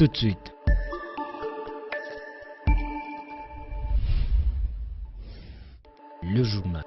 tout de suite. Le journal.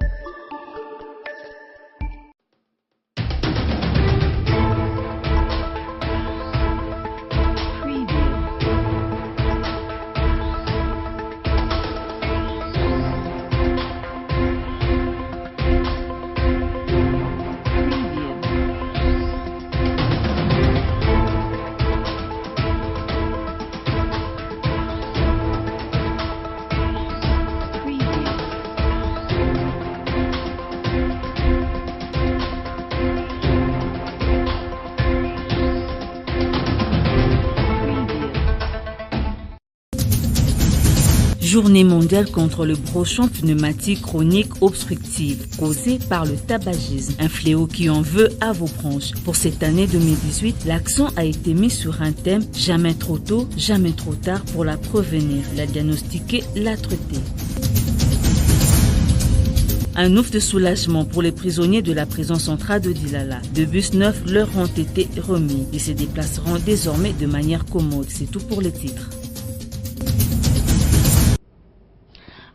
Journée mondiale contre le bronchon pneumatique chronique obstructive causé par le tabagisme, un fléau qui en veut à vos bronches. Pour cette année 2018, l'accent a été mis sur un thème jamais trop tôt, jamais trop tard pour la prévenir, la diagnostiquer, la traiter. Un ouf de soulagement pour les prisonniers de la prison centrale de Dilala. Deux bus neufs leur ont été remis. Ils se déplaceront désormais de manière commode. C'est tout pour les titres.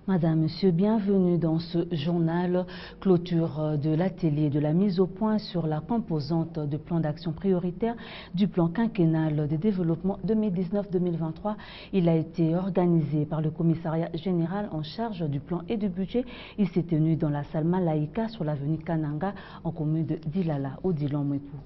Madame, Monsieur, bienvenue dans ce journal. Clôture de l'atelier de la mise au point sur la composante de plan d'action prioritaire du plan quinquennal de développement 2019-2023. Il a été organisé par le commissariat général en charge du plan et du budget. Il s'est tenu dans la salle Malaïka sur l'avenue Kananga en commune de Dilala, au Dilan Mouepou.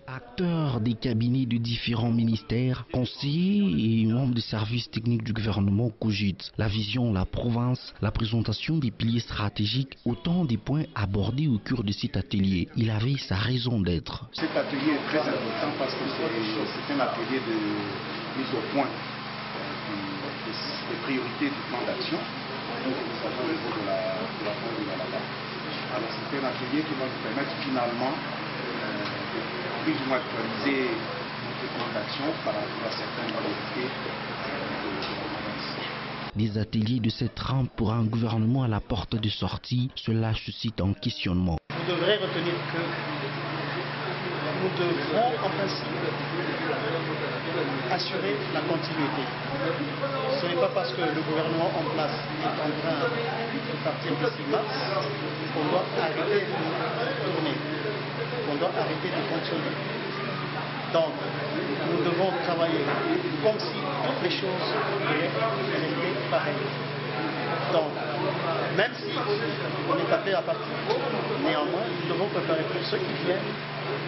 Acteurs des cabinets de différents ministères, conseillers et membres des services techniques du gouvernement cogitent la vision, la province, la présentation des piliers stratégiques, autant des points abordés au cours de cet atelier. Il avait sa raison d'être. Cet atelier est très important parce que c'est un atelier de mise au point des priorités du plan d'action que nous avons au niveau de la France de Malaba. Alors c'est un atelier qui va nous permettre finalement plus ou moins actualiser notre plan d'action par rapport à certaines priorités de la province. Des ateliers de cette rampe pour un gouvernement à la porte de sortie, cela suscite un questionnement. Vous devrez retenir que nous devrons en principe assurer la continuité. Ce n'est pas parce que le gouvernement en place est en train de partir de 6 mars qu'on doit arrêter de tourner, qu'on doit arrêter de fonctionner. Donc, nous devons travailler comme si toutes les choses devaient rester pareilles. Donc, même si on est appelé à partir, néanmoins, nous devons préparer pour ceux qui viennent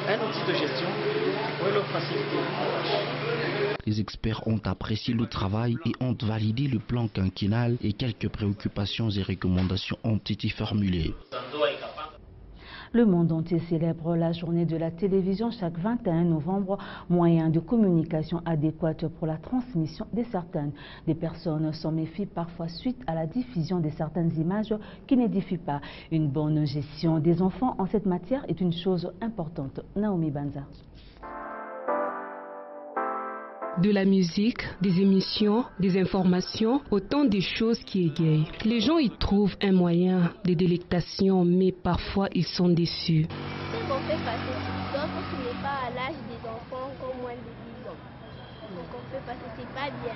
un outil de gestion qui pourrait leur faciliter la tâche. Les experts ont apprécié le travail et ont validé le plan quinquennal et quelques préoccupations et recommandations ont été formulées. Le monde entier célèbre la journée de la télévision chaque 21 novembre, moyen de communication adéquate pour la transmission des certaines. Des personnes s'en méfient parfois suite à la diffusion de certaines images qui n'édifient pas. Une bonne gestion des enfants en cette matière est une chose importante. Naomi Banza. De la musique, des émissions, des informations, autant de choses qui égayent. Les gens y trouvent un moyen de délectation, mais parfois ils sont déçus. Ce qu'on fait passer sur d'autres, ce n'est pas à l'âge des enfants comme moins de 10 ans. Ce qu'on fait passer, c'est pas bien.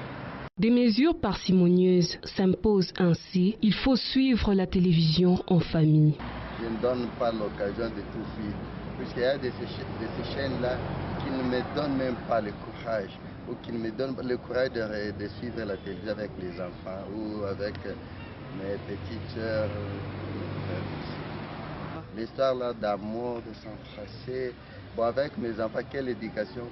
Des mesures parcimonieuses s'imposent ainsi. Il faut suivre la télévision en famille. Je ne donne pas l'occasion de tout suivre, puisqu'il y a de ces chaînes-là qui ne me donnent même pas le courage, ou qui me donnent le courage de suivre la télévision avec les enfants ou avec mes petites sœurs. L'histoire là d'amour, de s'embrasser. Bon, avec mes enfants, quelle éducation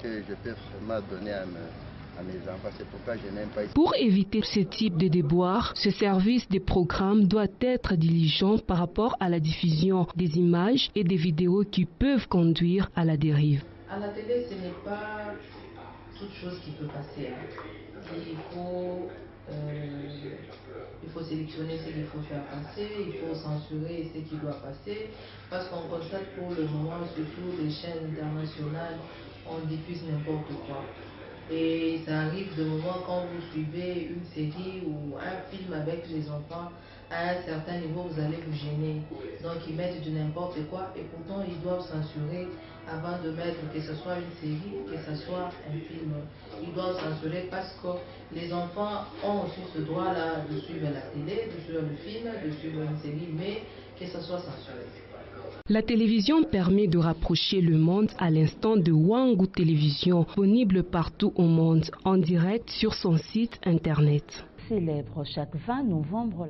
que je peux vraiment donner à mes enfants. C'est pourquoi je n'aime pas. Pour éviter ce type de déboires, ce service des programmes doit être diligent par rapport à la diffusion des images et des vidéos qui peuvent conduire à la dérive. À la télé, ce n'est pas toute chose qui peut passer. Il faut sélectionner ce qu'il faut faire passer, il faut censurer ce qui doit passer, parce qu'on constate pour le moment, surtout les chaînes internationales, on diffuse n'importe quoi. Et ça arrive de moment quand vous suivez une série ou un film avec les enfants, à un certain niveau, vous allez vous gêner. Donc ils mettent du n'importe quoi et pourtant ils doivent censurer avant de mettre, que ce soit une série, que ce soit un film. Ils doivent censurer parce que les enfants ont aussi ce droit-là de suivre la télé, de suivre le film, de suivre une série, mais que ce soit censuré. La télévision permet de rapprocher le monde à l'instant de Wangu Télévision, disponible partout au monde, en direct sur son site internet. Célèbre chaque 20 novembre.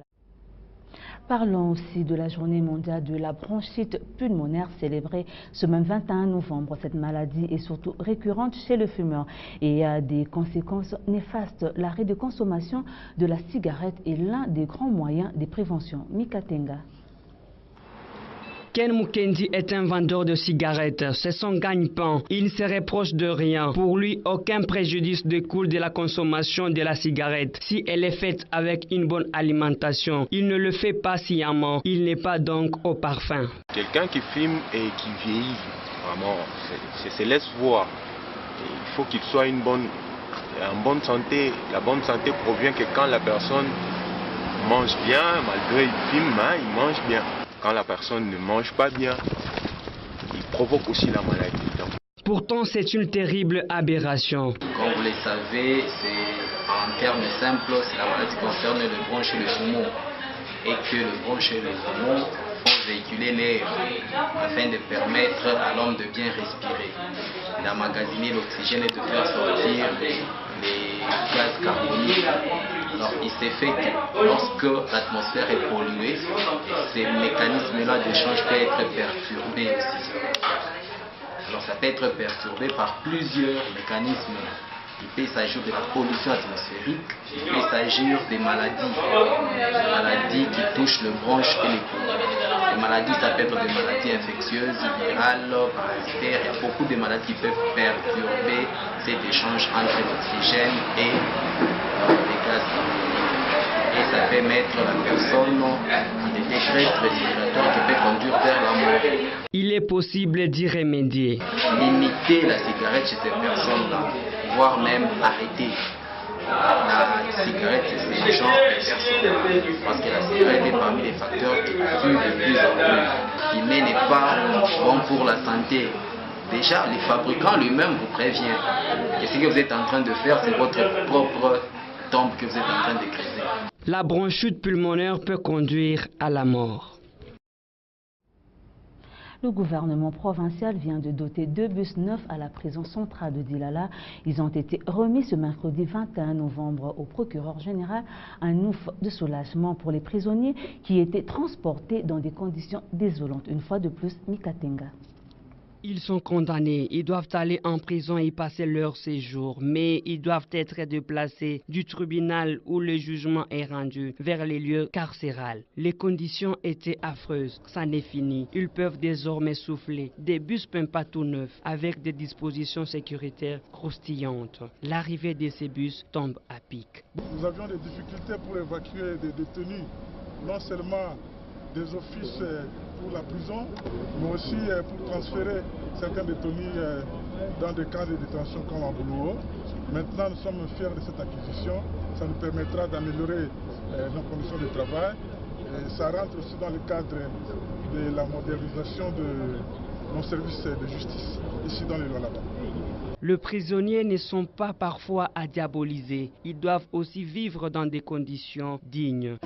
Parlons aussi de la journée mondiale de la bronchite pulmonaire célébrée ce même 21 novembre. Cette maladie est surtout récurrente chez le fumeur et a des conséquences néfastes. L'arrêt de consommation de la cigarette est l'un des grands moyens de prévention. Mika Tenga. Ken Mukendi est un vendeur de cigarettes. C'est son gagne-pain. Il ne se reproche de rien. Pour lui, aucun préjudice découle de la consommation de la cigarette. Si elle est faite avec une bonne alimentation, il ne le fait pas sciemment. Il n'est pas donc au parfum. Quelqu'un qui fume et qui vieillit, vraiment, se laisse voir. Il faut qu'il soit en bonne santé. La bonne santé provient que quand la personne mange bien, malgré il fume, il mange bien. Quand la personne ne mange pas bien, il provoque aussi la maladie. Pourtant, c'est une terrible aberration. Comme vous le savez, en termes simples, c'est la maladie qui concerne le bronche et le poumon. Et que le bronche et le poumon font véhiculer l'air afin de permettre à l'homme de bien respirer, d'emmagasiner l'oxygène et de faire sortir les gaz carboniques. Alors, il s'est fait que lorsque l'atmosphère est polluée, ces mécanismes-là d'échange peuvent être perturbés aussi. Alors, ça peut être perturbé par plusieurs mécanismes. Il peut s'agir de la pollution atmosphérique, il peut s'agir des maladies qui touchent le bronche et les poumons. Les maladies, ça peut être des maladies infectieuses, virales, parasitaires. Il y a beaucoup de maladies qui peuvent perturber cet échange entre l'oxygène et les gaz carboniques. Et ça peut mettre la personne en détresse respiratoire qui peut conduire vers la mort. Il est possible d'y remédier. Limiter la cigarette chez ces personnes-là, voire même arrêter. La cigarette, c'est le genre de personne. Parce que la cigarette est parmi les facteurs qui tuent de plus en plus. Fumer n'est pas bon pour la santé. Déjà, les fabricants lui-même vous préviennent que ce que vous êtes en train de faire, c'est votre propre tombe que vous êtes en train de creuser. La bronchite pulmonaire peut conduire à la mort. Le gouvernement provincial vient de doter 2 bus neufs à la prison centrale de Dilala. Ils ont été remis ce mercredi 21 novembre au procureur général, un ouf de soulagement pour les prisonniers qui étaient transportés dans des conditions désolantes. Une fois de plus, Mika Tenga. Ils sont condamnés, ils doivent aller en prison et y passer leur séjour, mais ils doivent être déplacés du tribunal où le jugement est rendu vers les lieux carcérales. Les conditions étaient affreuses, ça n'est fini. Ils peuvent désormais souffler. Des bus pas tout neufs avec des dispositions sécuritaires croustillantes. L'arrivée de ces bus tombe à pic. Nous avions des difficultés pour évacuer des détenus, non seulement des offices pour la prison, mais aussi pour transférer certains détenus dans des camps de détention comme à Boulou. Maintenant, nous sommes fiers de cette acquisition. Ça nous permettra d'améliorer nos conditions de travail. Et ça rentre aussi dans le cadre de la modernisation de nos services de justice ici dans les Lualaba. Les prisonniers ne sont pas parfois à diaboliser. Ils doivent aussi vivre dans des conditions dignes.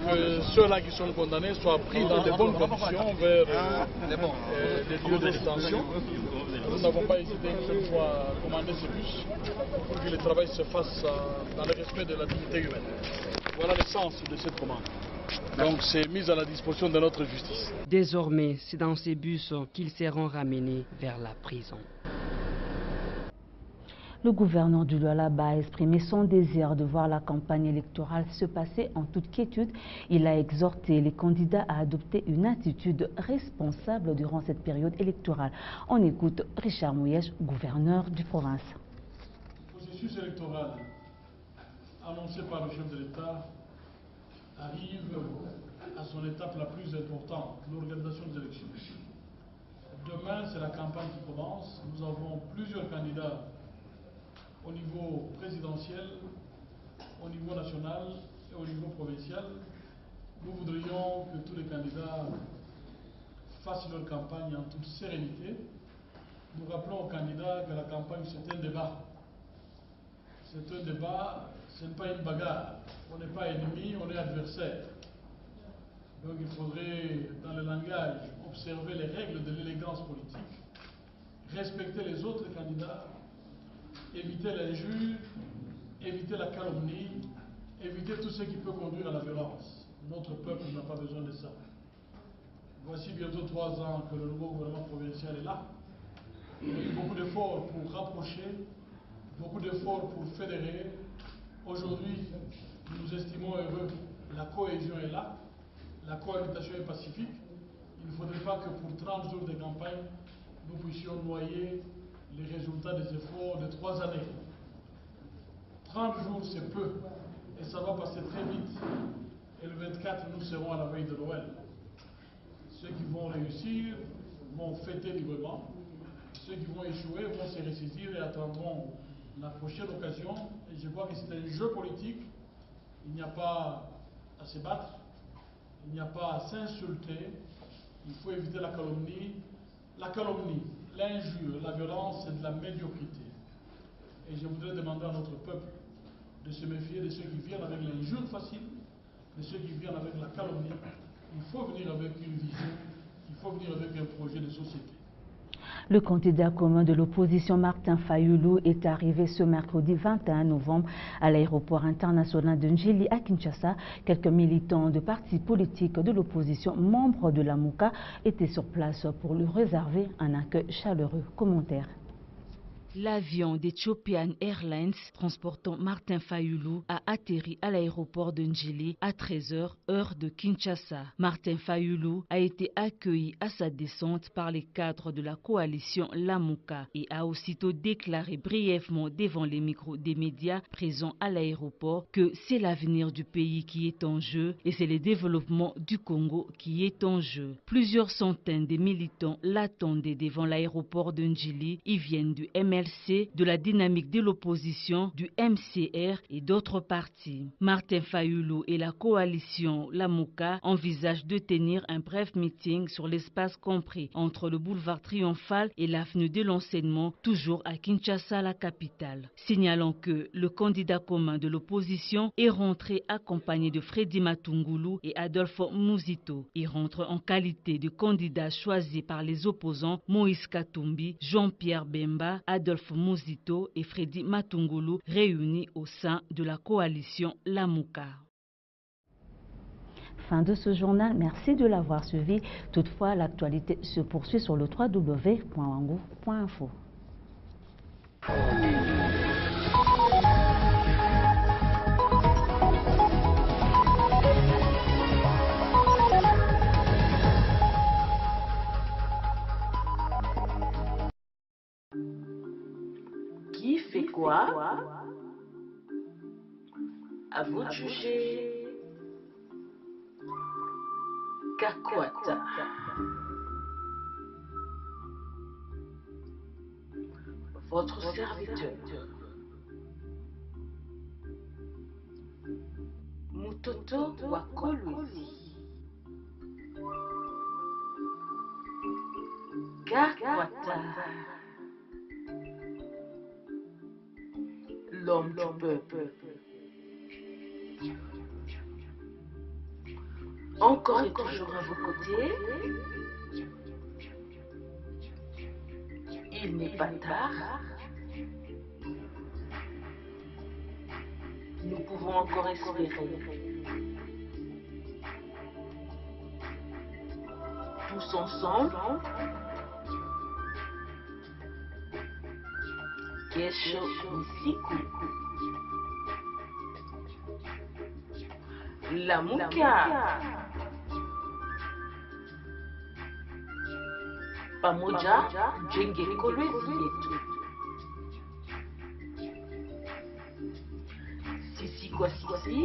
Ceux-là qui sont condamnés soient pris dans de bonnes conditions vers des lieux de détention. Nous n'avons pas hésité une seule fois à commander ces bus pour que le travail se fasse dans le respect de la dignité humaine. Voilà le sens de cette commande. Donc c'est mis à la disposition de notre justice. Désormais, c'est dans ces bus qu'ils seront ramenés vers la prison. Le gouverneur du Lualaba a exprimé son désir de voir la campagne électorale se passer en toute quiétude. Il a exhorté les candidats à adopter une attitude responsable durant cette période électorale. On écoute Richard Mouyège, gouverneur du province. Le processus électoral annoncé par le chef de l'État arrive à son étape la plus importante, l'organisation des élections. Demain, c'est la campagne qui commence. Nous avons plusieurs candidats au niveau présidentiel, au niveau national et au niveau provincial. Nous voudrions que tous les candidats fassent leur campagne en toute sérénité. Nous rappelons aux candidats que la campagne, c'est un débat. C'est un débat, ce n'est pas une bagarre. On n'est pas ennemis, on est adversaires. Donc il faudrait, dans le langage, observer les règles de l'élégance politique, respecter les autres candidats, éviter l'injure, éviter la calomnie, éviter tout ce qui peut conduire à la violence. Notre peuple n'a pas besoin de ça. Voici bientôt 3 ans que le nouveau gouvernement provincial est là. Il y a eu beaucoup d'efforts pour rapprocher, beaucoup d'efforts pour fédérer. Aujourd'hui, nous estimons heureux, la cohésion est là, la cohabitation est pacifique. Il ne faudrait pas que pour 30 jours de campagne, nous puissions noyer les résultats des efforts de 3 années. 30 jours, c'est peu, et ça va passer très vite. Et le 24, nous serons à la veille de Noël. Ceux qui vont réussir vont fêter librement. Ceux qui vont échouer vont se ressaisir et attendront la prochaine occasion. Et je vois que c'est un jeu politique. Il n'y a pas à se battre. Il n'y a pas à s'insulter. Il faut éviter la calomnie. La calomnie, l'injure, la violence, c'est de la médiocrité. Et je voudrais demander à notre peuple de se méfier de ceux qui viennent avec l'injure facile, de ceux qui viennent avec la calomnie. Il faut venir avec une vision, il faut venir avec un projet de société. Le candidat commun de l'opposition Martin Fayulu est arrivé ce mercredi 21 novembre à l'aéroport international de Njili à Kinshasa. Quelques militants de partis politiques de l'opposition, membres de la MOUCA, étaient sur place pour lui réserver un accueil chaleureux. Commentaire. L'avion d'Ethiopian Airlines transportant Martin Fayulu a atterri à l'aéroport de Njili à 13h, heure de Kinshasa. Martin Fayulu a été accueilli à sa descente par les cadres de la coalition Lamouka et a aussitôt déclaré brièvement devant les micros des médias présents à l'aéroport que c'est l'avenir du pays qui est en jeu et c'est le développement du Congo qui est en jeu. Plusieurs centaines de militants l'attendaient devant l'aéroport de Njili. Ils viennent du MLC, de la dynamique de l'opposition, du MCR et d'autres partis. Martin Fayulu et la coalition Lamouka envisagent de tenir un bref meeting sur l'espace compris entre le boulevard Triomphal et l'avenue de l'Enseignement, toujours à Kinshasa, la capitale. Signalant que le candidat commun de l'opposition est rentré accompagné de Freddy Matungulu et Adolphe Muzito. Il rentre en qualité de candidat choisi par les opposants Moïse Katumbi, Jean-Pierre Bemba, Adolphe Muzito et Freddy Matungulu réunis au sein de la coalition Lamouka. Fin de ce journal, merci de l'avoir suivi. Toutefois, l'actualité se poursuit sur le www.wangu.info. Qui fait quoi? À vous de juger. Kakwata. Votre serviteur. Mutoto Wakolwezi. Kakwata. L'homme du peuple. Encore et toujours à vos côtés. Il n'est pas tard. Nous pouvons encore espérer. Tous ensemble. Kesho Usiku. Lamouka. Pamoja jenge Kolwezi yetu. Sisi kwa sisi.